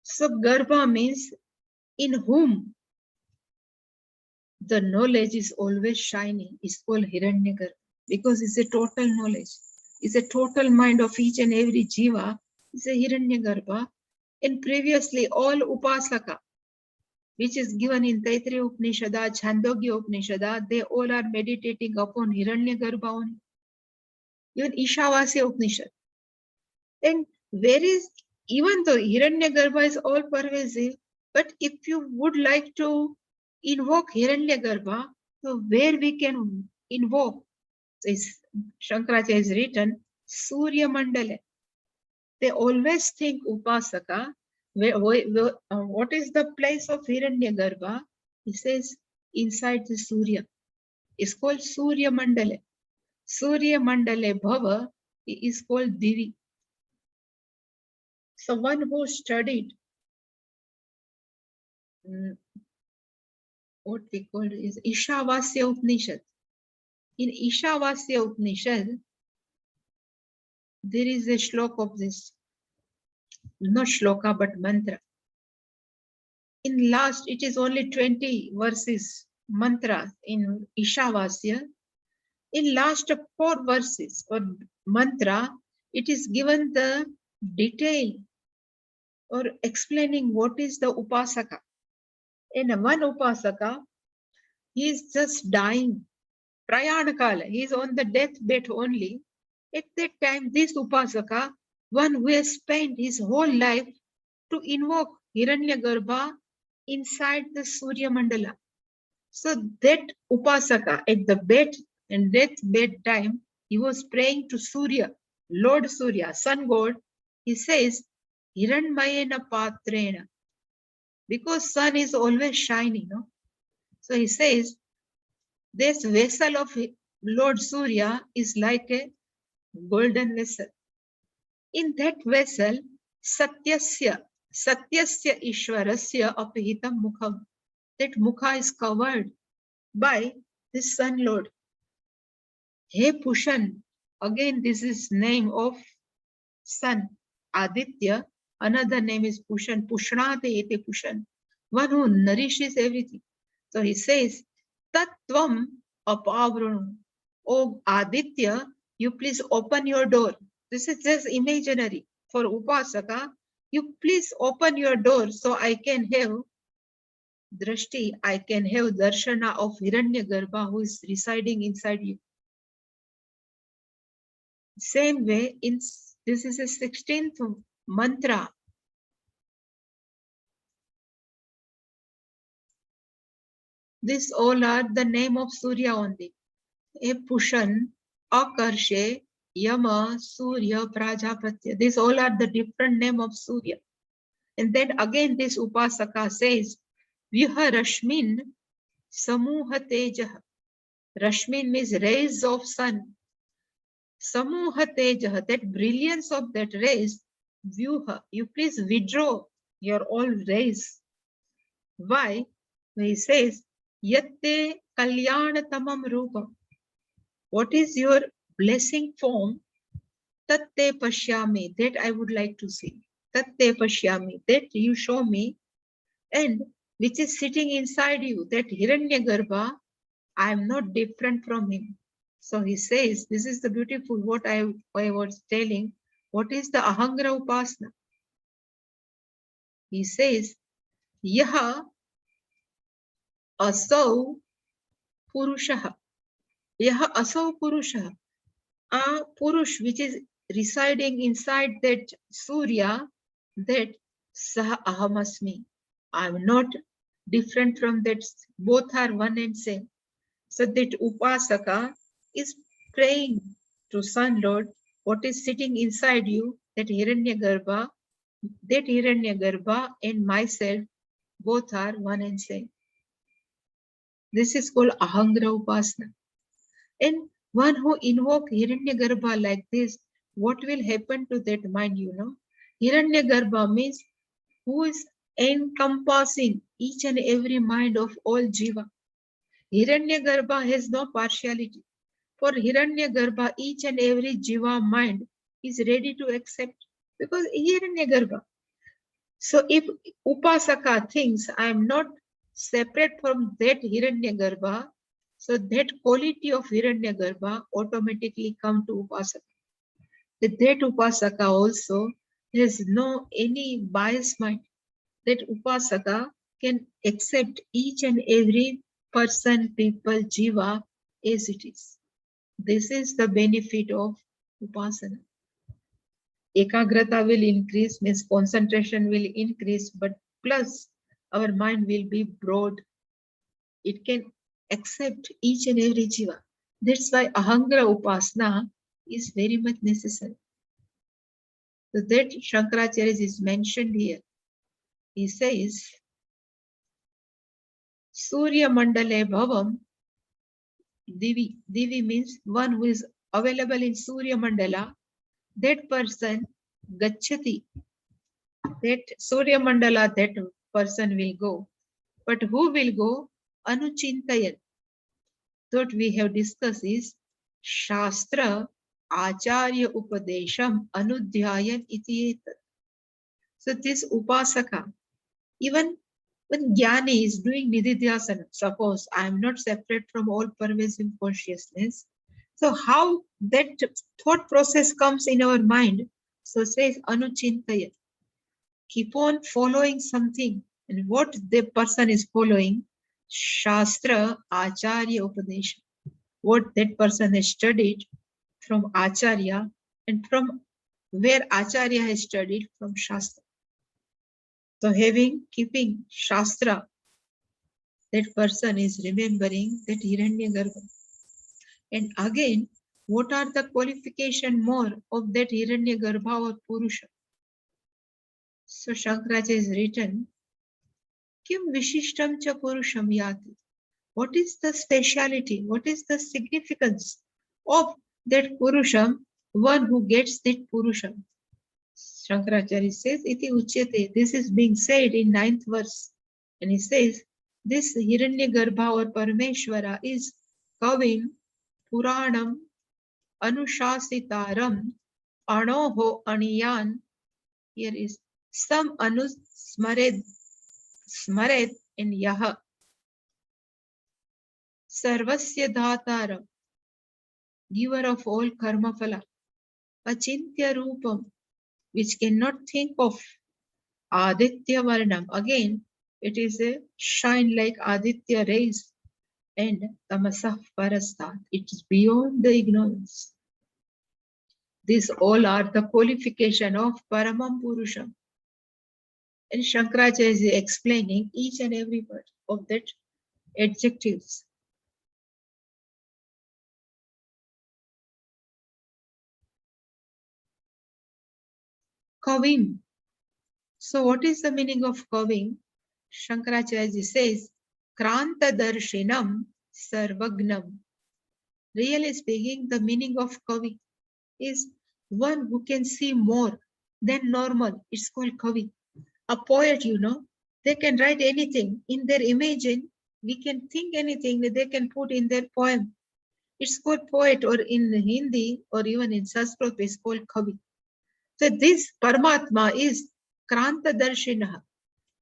So Garbha means in whom the knowledge is always shining, is called Hiranyagarbha, because it's a total knowledge. It's a total mind of each and every jiva. It's a Hiranyagarbha. And previously all Upasaka, which is given in Taittiriya Upanishada, Chandogya Upanishada, they all are meditating upon Hiranyagarbha only. Even Ishavasya Upanishad. And where is, even though Hiranyagarbha is all pervasive, but if you would like to invoke Hiranyagarbha, so where we can invoke, Shankaracharya has written, Surya Mandala. They always think Upasaka, what is the place of Hiranyagarbha? He says, inside the Surya. It's called Surya Mandala. Surya Mandale Bhava is called Divi. So one who studied what we call is Ishavasya Upanishad. In Ishavasya Upanishad, there is a shloka of this, not shloka but mantra. In last, it is only 20 verses mantra in Ishavasya. In last 4 verses or mantra, it is given the detail or explaining what is the Upasaka. And one Upasaka, he is just dying. Prayanakala, he is on the deathbed only. At that time, this Upasaka, one who has spent his whole life to invoke Hiranyagarbha inside the Surya Mandala. So that Upasaka at the bed and deathbed time, he was praying to Surya, Lord Surya, sun god. He says, Hiranmayena Patrena, because sun is always shining. No? So he says, this vessel of Lord Surya is like a golden vessel. In that vessel, Satyasya Ishwarasya Apihitam Mukham. That Mukha is covered by the Sun Lord. He Pushan, again this is name of sun, Aditya. Another name is Pushan, Pushnate ete Pushan, one who nourishes everything. So he says, Tattvam apavrunu. Oh Aditya, you please open your door. This is just imaginary. For Upasaka, you please open your door so I can have drashti, I can have darshana of Hiranyagarbha who is residing inside you. Same way, this is a 16th mantra. These all are the name of Surya only. A Pushan, Akarshe, Yama, Surya, Prajapatya. These all are the different name of Surya. And then again this Upasaka says, Viha Rashmin Samuha Tejah. Rashmin means rays of sun. Samuha Tejah, that brilliance of that rays, Vyuha, you please withdraw your all rays. Why? He says, Yatte Kalyanatamam Rupam. What is your blessing form? Tatte Pashyami, that I would like to see. Tatte Pashyami, that you show me, and which is sitting inside you, that Hiranyagarbha, I am not different from him. So he says, this is the beautiful what I was telling. What is the Ahangra Upasana? He says, Yaha Asau Purushaha. Yaha Asau Purushaha. A Purush which is residing inside that Surya, that Saha Ahamasmi. I am not different from that. Both are one and same. So that Upasaka is praying to Sun Lord, what is sitting inside you, that Hiranyagarbha and myself, both are one and same. This is called Ahangra Upasana. And one who invoke Hiranyagarbha like this, what will happen to that mind, you know? Hiranyagarbha means who is encompassing each and every mind of all Jiva. Hiranyagarbha has no partiality. For Hiranyagarbha, each and every Jiva mind is ready to accept, because Hiranyagarbha. So if Upasaka thinks I am not separate from that Hiranyagarbha, so that quality of Hiranyagarbha automatically come to Upasaka. That Upasaka also has no any bias mind. That Upasaka can accept each and every person, people, Jiva as it is. This is the benefit of Upasana. Ekagrata will increase, means concentration will increase, but plus our mind will be broad. It can accept each and every Jiva. That's why Ahangra Upasana is very much necessary. So that Shankaracharya is mentioned here. He says, Surya Mandale Bhavam, Divi. Divi means one who is available in Surya Mandala. That person, Gachati, that Surya Mandala, that person will go. But who will go? Anuchintayan. What we have discussed is Shastra Acharya Upadesham Anudhyayan iti etat. So this Upasaka, even when Jnani is doing Nididhyasana, suppose I am not separate from all pervasive consciousness, so how that thought process comes in our mind? So says Anuchintaya. Keep on following something. And what the person is following? Shastra Acharya Upadesha. What that person has studied from Acharya, and from where Acharya has studied from Shastra. So keeping Shastra, that person is remembering that Hiranyagarbha. And again, what are the qualification more of that Hiranyagarbha or Purusha? So Shankaracharya is written, Kim Vishishtam cha Purusham yati. What is the speciality? What is the significance of that Purusham, one who gets that Purusham? Shankaracharya says, Iti Uchyate. This is being said in 9th verse. And he says, this Hiranyagarbha or Parameshwara is Kavim Puranam Anushasitaram Anoho Aniyan. Here is Sam Anusmared Smared in Yaha Sarvasya Dhataram, giver of all karma phala, Achintya Rupam, which cannot think of, Aditya Varnam. Again, it is a shine like Aditya rays, and Tamasah Parastat. It is beyond the ignorance. These all are the qualification of Paramam Purusham. And Shankaracharya is explaining each and every word of that adjectives. Kavim. So what is the meaning of Kavim? Shankaracharya says, Kranta Darshinam Sarvagnam. Really speaking, the meaning of Kavi is one who can see more than normal. It's called Kavi. A poet, they can write anything in their imagine. We can think anything that they can put in their poem. It's called poet, or in Hindi or even in Sanskrit, it's called Kavi. So this Paramatma is Kranta Darshinaha,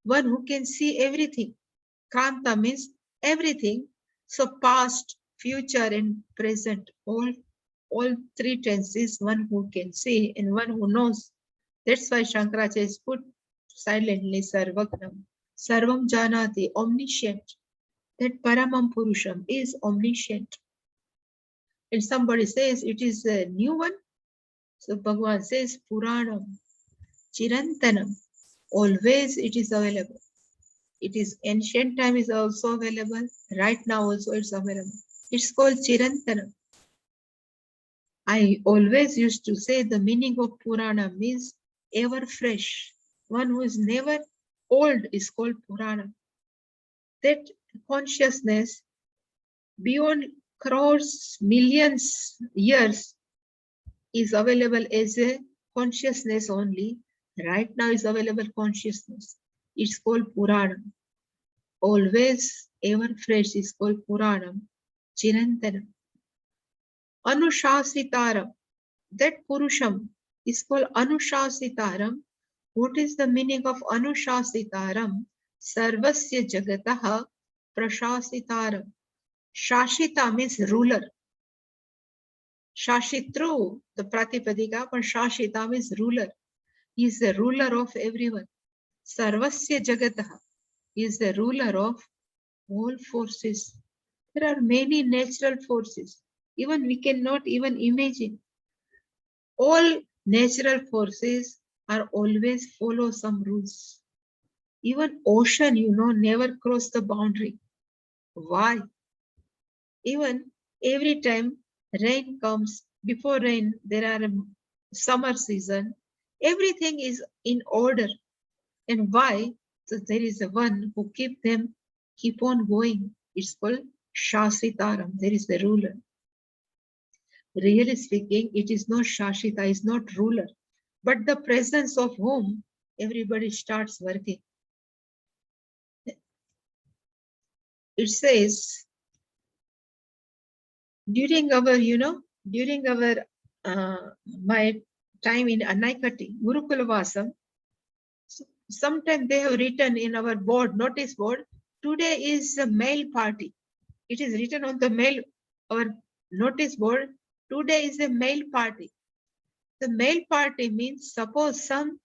one who can see everything. Kranta means everything. So past, future, and present, all three tenses, one who can see and one who knows. That's why Shankaracharya is put silently Sarvagnam. Sarvam Janati, omniscient. That Paramam Purusham is omniscient. And somebody says it is a new one. So Bhagavan says Puranam, Chirantanam. Always it is available. It is ancient time is also available. Right now also it's available. It's called Chirantanam. I always used to say the meaning of Purana means ever fresh. One who is never old is called Purana. That consciousness beyond crores, millions years is available as a consciousness only. Right now is available consciousness. It's called Purana. Always ever fresh is called Puranam. Chirantanam. Anushasitaram. That Purusham is called Anushasitaram. What is the meaning of Anushasitaram? Sarvasya Jagataha Prashasitaram. Shashita means ruler. Shashitru, the Pratipadika, but Shashita means ruler. He is the ruler of everyone. Sarvasya Jagataha is the ruler of all forces. There are many natural forces. Even we cannot even imagine. All natural forces are always follow some rules. Even ocean, never cross the boundary. Why? Even every time rain comes, before rain, there are a summer season. Everything is in order. And why? So there is a one who keep on going. It's called Shasitaram. There is the ruler. Really speaking, it is not Shashita, is not ruler, but the presence of whom everybody starts working. It says, during our, my time in Anaikati, Gurukulavasam, sometimes they have written in our board, notice board, today is a male party. It is written on the mail, our notice board, today is a male party. The male party means suppose some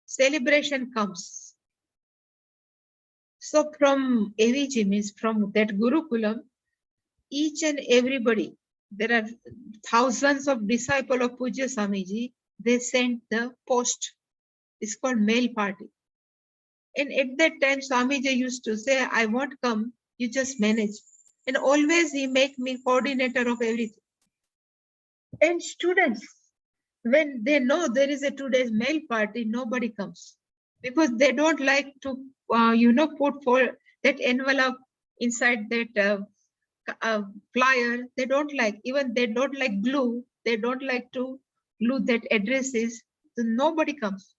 celebration comes. So from AVG means from that Gurukulam, each and everybody, there are thousands of disciples of Pujya Swamiji, they sent the post. It's called male party. And at that time, Swamiji used to say, I won't come, you just manage. And always he make me coordinator of everything. And students, when they know there is a today's male party, nobody comes. Because they don't like to, put for that envelope inside that flyer. They don't like, even they don't like glue. They don't like to glue that addresses. So nobody comes.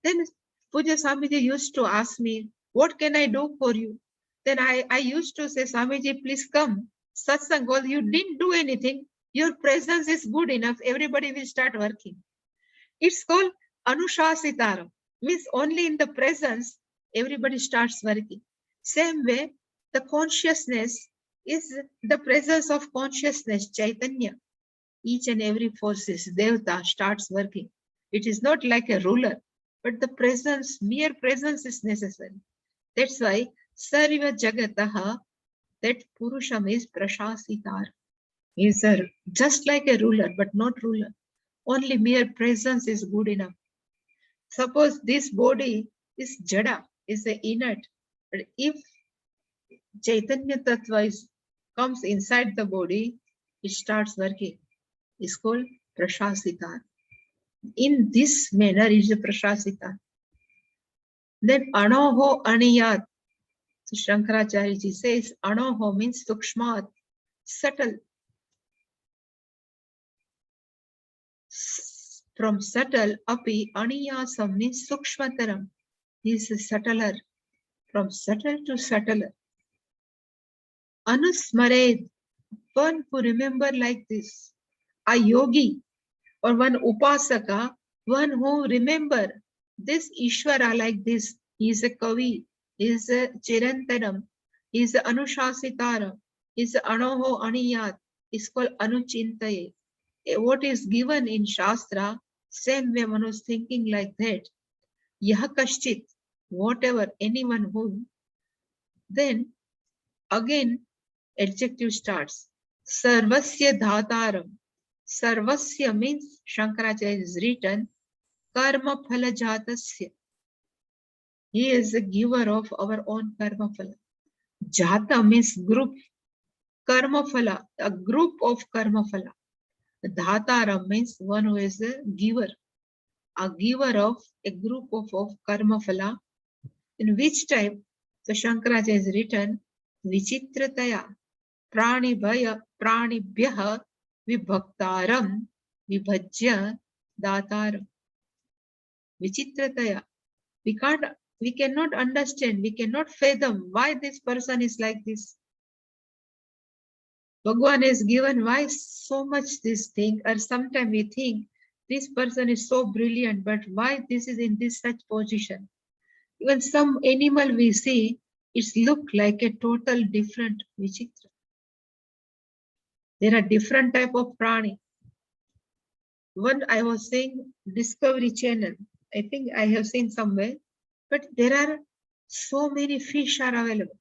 Then Puja Swamiji used to ask me, what can I do for you? Then I used to say, Swamiji, please come. Satsang, well, you didn't do anything. Your presence is good enough. Everybody will start working. It's called Anushasitaram. Means only in the presence, everybody starts working. Same way, the consciousness is the presence of consciousness, Chaitanya. Each and every forces, Devata starts working. It is not like a ruler, but the presence, mere presence is necessary. That's why Sarva Jagataha, that Purusham is Prashasitar. Is just like a ruler, but not ruler. Only mere presence is good enough. Suppose this body is jada, is the inert, but if Chaitanya Tattva comes inside the body, it starts working. It's called Prashasitar. In this manner is the Prashasita. Then Anoho Aniyat. So Shankaracharya ji says Anoho means Sukshmat, subtle. From subtle, Api Aniyasam means Sukshmataram. He is subtler. From subtle to subtler. Anusmared, one who remember like this. A yogi or one upasaka, one who remember this Ishvara like this. He is a Kavi, he is a Chirantaram, he is a Anushasitaram, he is a Anoho Aniyat, is called Anuchintaye. What is given in Shastra, same way one was thinking like that. Yaha Kashchit, whatever, anyone who, then again adjective starts. Sarvasya Dhataram. Sarvasya means Shankaracharya is written Karma Phala Jatasya. He is the giver of our own Karma Phala. Jata means group. Karma Phala, a group of Karma Phala. Dhataram means one who is a giver of a group of Karma Phala. In which type? So Shankaracharya is written Vichitrataya Pranibhyaha Vibhaktaram Vibhajya Dataram. Vichitrataya. We cannot understand, we cannot fathom why this person is like this. Bhagavan has given why so much this thing, or sometimes we think this person is so brilliant, but why this is in this such position? Even some animal we see, it's look like a total different Vichitra. There are different type of prani. One I was saying Discovery Channel. I think I have seen somewhere, but there are so many fish are available.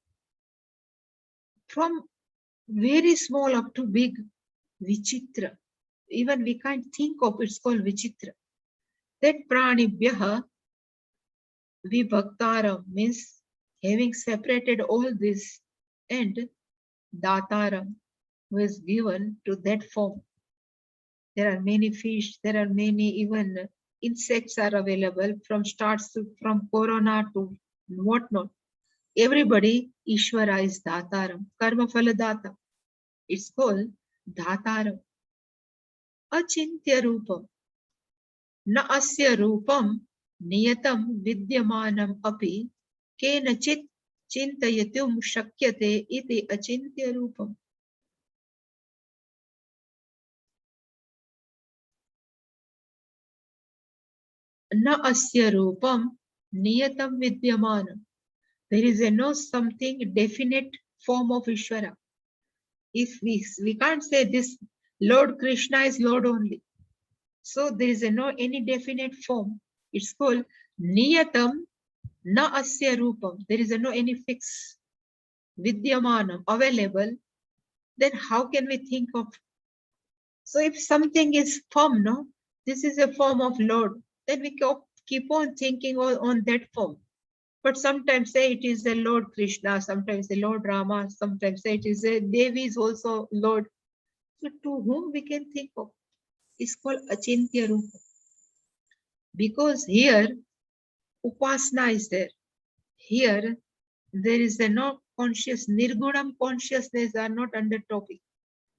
From very small up to big, Vichitra. Even we can't think of, it's called Vichitra. That Pranibhyaha Vibhaktaram means having separated all this, and Dataram, who is given to that form. There are many fish, there are many even insects are available from corona to whatnot. Everybody, Ishvara is Dhataram, Karma Phala Data. It's called Dhataram. Achintya Rupam. Na asya Rupam Niyatam Vidyamanam Api Kenachit Chintayatum Shakyate iti Achintya Rupam. Na asya Rupam Niyatam Vidyamanam. There is no something definite form of Ishvara. If we can't say this Lord Krishna is Lord only. So there is no any definite form. It's called Niyatam Na Asya Rupam. There is no any fixed Vidyamanam available. Then how can we think of? So if something is form, no, this is a form of Lord, then we keep on thinking on that form. But sometimes say it is the Lord Krishna, sometimes the Lord Rama, sometimes say it is a Devi is also Lord. So to whom we can think of? It's called Achintya Rupa. Because here Upasana is there. Here there is a no conscious, Nirgunam consciousness are not under topic.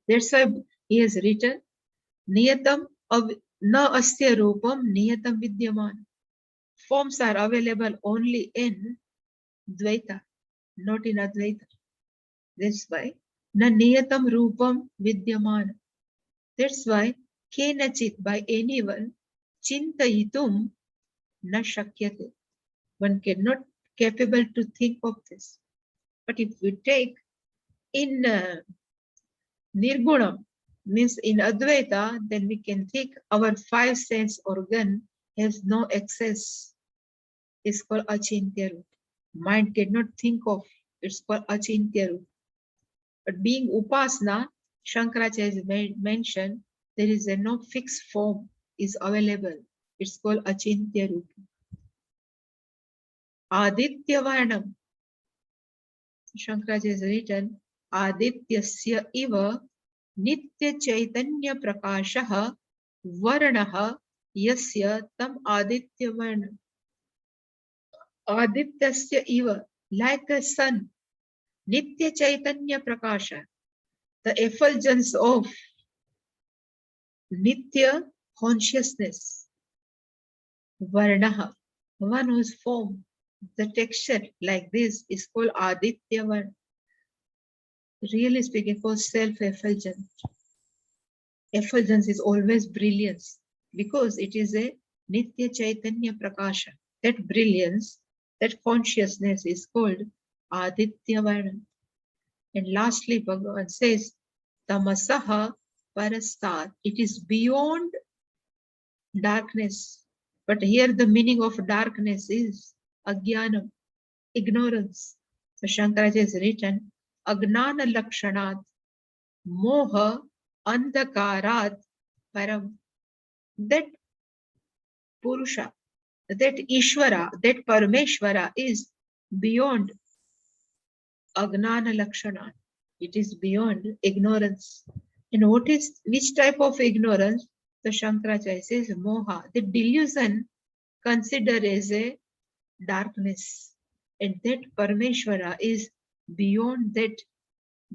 That's why he has written Niyatam Na Asya Rupam Niyatam Vidyaman. Forms are available only in Dvaita, not in Advaita. That's why Na Niyatam Rupam Vidyaman. That's why Kenachit by anyone Chintayitum Na Shakyate. One cannot capable to think of this. But if we take in Nirgunam, means in Advaita, then we can think our five sense organ has no access. It's called Achintya Rupa. Mind cannot think of. It's called Achintya Rupa. But being Upasana, Shankaracharya mentioned, there is a no fixed form is available. It's called Achintya Rupa. Aditya Varnam. Shankaracharya has written, Adityasya iva Nitya Chaitanya Prakashaha Varnaha Yasya tam adityavan. Adityasya iva, like a sun. Nitya Chaitanya Prakasha. The effulgence of Nitya consciousness. Varnaha. One whose form, the texture like this is called Aditya Varna. Really speaking, for self-effulgence. Effulgence is always brilliance because it is a Nitya Chaitanya Prakasha. That brilliance, that consciousness is called Aditya Varna. And lastly, Bhagavan says, Tamasaha Parastat. It is beyond darkness. But here the meaning of darkness is Agyanam, ignorance. So Shankaracharya has written, Agnana Lakshanat, Moha Andhakarat Param. That Purusha, that Ishvara, that Parameshvara is beyond Agnana Lakshana. It is beyond ignorance. And which type of ignorance? The Shankaracharya says moha, the delusion considered as a darkness. And that Parameshvara is beyond that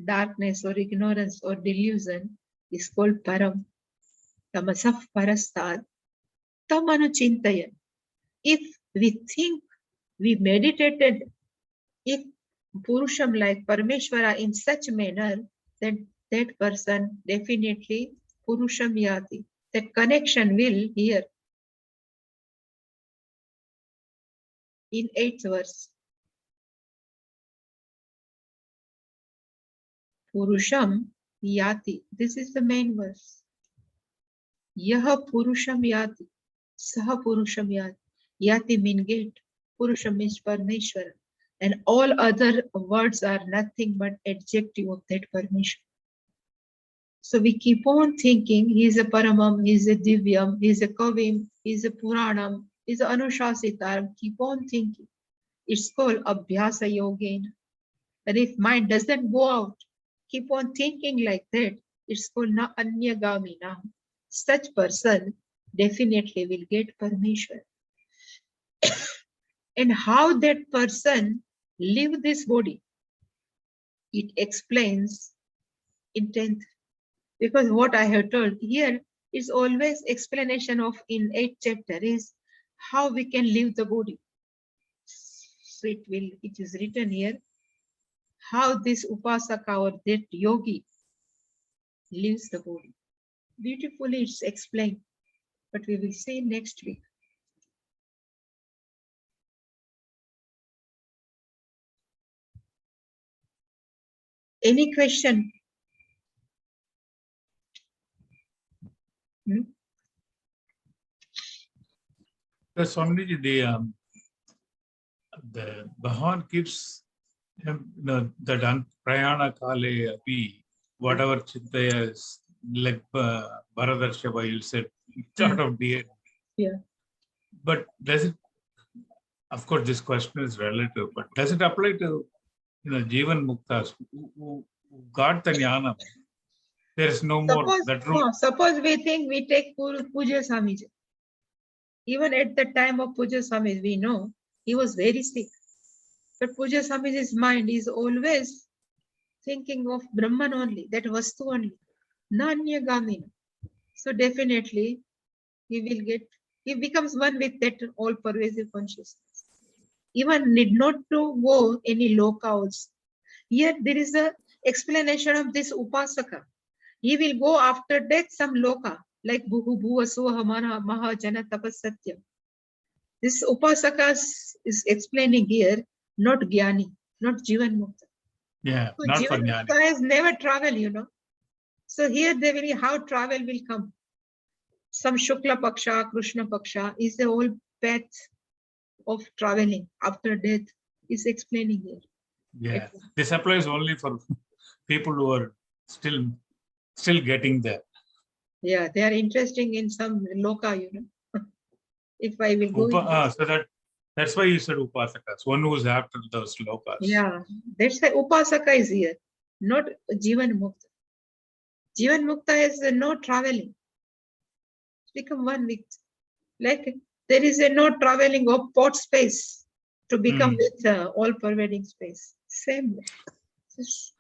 darkness or ignorance or delusion is called Param. Tamasaf Parastad. Tamanu Chintayan. If we think, we meditated, if Purusham like Parameshvara in such manner, then that person definitely Purusham Yati. That connection will here in 8th verse. Purusham Yati. This is the main verse. Yaha Purusham Yati. Saha Purusham Yati. Yati means gate. Purusham means Parameshvara. And all other words are nothing but adjective of that Parameshvara. So we keep on thinking he is a Paramam, he is a Divyam, he is a Kavim, he is a Puranam, he is a Anushasitaram. Keep on thinking. It's called Abhyasa Yogena. And if mind doesn't go out, keep on thinking like that, it's called Na Anyagami Nam. Such person definitely will get Parameshwar. And how that person live this body, it explains in 10th. Because what I have told here is always explanation of in 8th chapter is how we can live the body. So it is written here how this upasaka or that yogi lives the body. Beautifully it's explained, but we will see next week. Any question? Swamiji, the Bhagavan gives him that prayana kale api, whatever chintaya is like Bharadarshava, you said, sort of dear. Yeah. But does it, of course, this question is relative, but does it apply to Jivan Muktas who got the jnana? There is no more that rule. No, suppose we think we take Puja Swamiji. Even at the time of Puja Swamiji, we know he was very sick. But Puja Swamiji's mind is always thinking of Brahman only, that Vastu only, Nanya-gamina. So definitely he becomes one with that all-pervasive consciousness. Even need not to go any loka also. Here there is a explanation of this upasaka. He will go after death some loka, like Bhuhu Bhuva Soha Maha Jana Tapasatyam. This upasaka is explaining here, not Gyani, not Jivan Mukta. Yeah, so not Jivan for Jnani. Mukta has never traveled, So here they will how travel will come. Some Shukla Paksha, Krishna Paksha is the whole path of traveling after death is explaining here. Yeah, this applies only for people who are still getting there. Yeah, they are interested in some loka, If I will go. So that's why you said upasakas, one who is after those lokas. Yeah, that's why upasaka is here, not Jivan Mukta. Jivan Mukta is no traveling. Become one with Like there is a no traveling of pot space to become with all-pervading space. Same.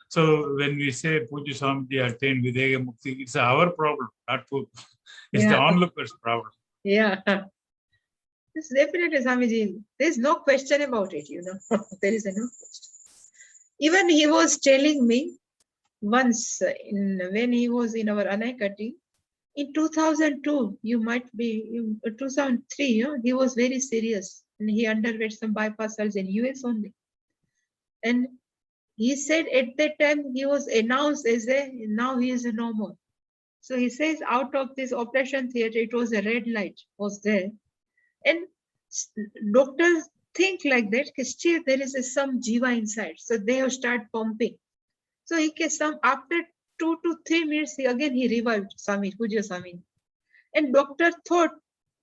So when we say Puja Swamiji attained Videga Mukti, it's our problem, not to, it's the onlooker's problem. Yeah. It's definitely Swamiji. There's no question about it, you know. There is no question. Even he was telling me once when he was in our Anaikati, in 2002, you might be, 2003, you know, he was very serious and he underwent some bypass surgery in US only. And he said at that time he was announced as now he is a no more. So he says out of this operation theater, it was a red light was there. And doctors think like that, still there is some jiva inside. So they have started pumping. So he can after 2 to 3 minutes, he revived Swami, Puja Swami. And doctor thought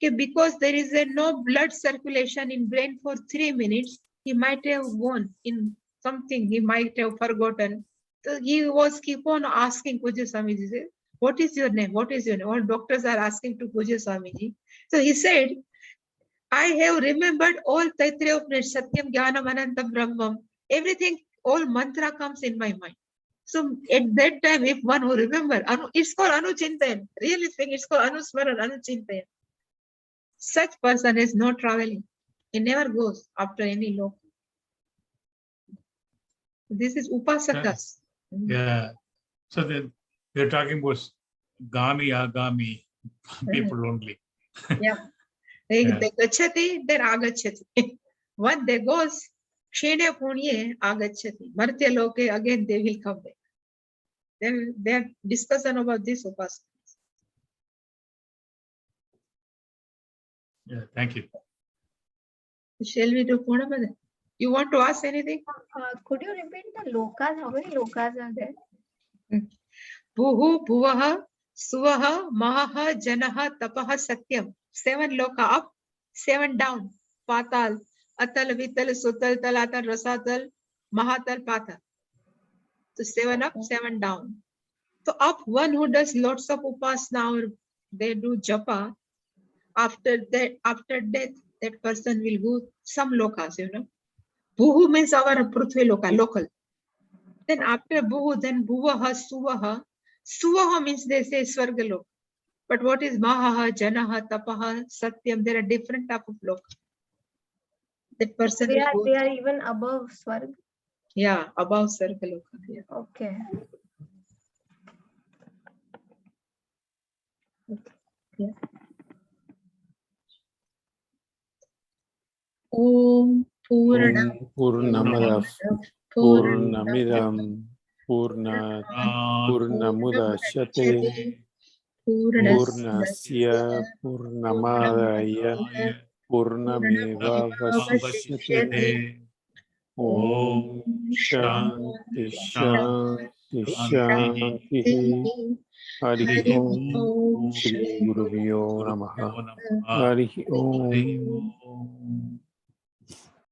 because there is no blood circulation in brain for 3 minutes, he might have gone in something, he might have forgotten. So he was keep on asking Puja Swamiji, what is your name? What is your name? All doctors are asking to Puja Swamiji. So he said, I have remembered all Taittiriya Upanishad, Satyam, Jnanam, Anantam, Brahmam. Everything, all mantra comes in my mind. So at that time, if one who remember, it's called Anuchintayan. Really speaking, it's called Anusmaran, Anuchintayan. Such person is not traveling. He never goes after any loka. This is upasakas. Yeah. So then we're talking about Gami, Agami people only. Yeah. They gachati, then agachati. One they goes, Kshenya Punye agachati. Martya Loke, again they will come back. Then they have discussion about this upasakas. Yeah, thank you. Shall we do Purnamada? You want to ask anything? Could you repeat the lokas? How many lokas are there? Bhuhu, Bhuvaha, Suvaha, Mahaha, Janaha, Tapaha, Satyam. 7 loka up, 7 down. Patal, Atal, Vital, Sutal, Talatal, Rasatal, Mahatal, Patal. So 7 up, 7 down. So up, one who does lots of upasana or they do japa, after death, that person will go some lokas, you know. Bhuhu means our Prithvi loka, local. Then after Bhuhu, then Bhuvaha, Suvaha. Suvaha means they say Swargalok. But what is Mahaha, Janaha, Tapaha, Satyam? There are different type of loka. That person They will go. are even above Swarg. Yeah, above Swargaloka. Yeah. Okay. Yeah. Om Purnamada Purnamidam Purnat Purnamudachyate Purnasya Purnamadaya Purnameva Vasishyate. Om Shanti Shanti Shanti. Hari Om Shri Guruvyo Namaha. Hari Om.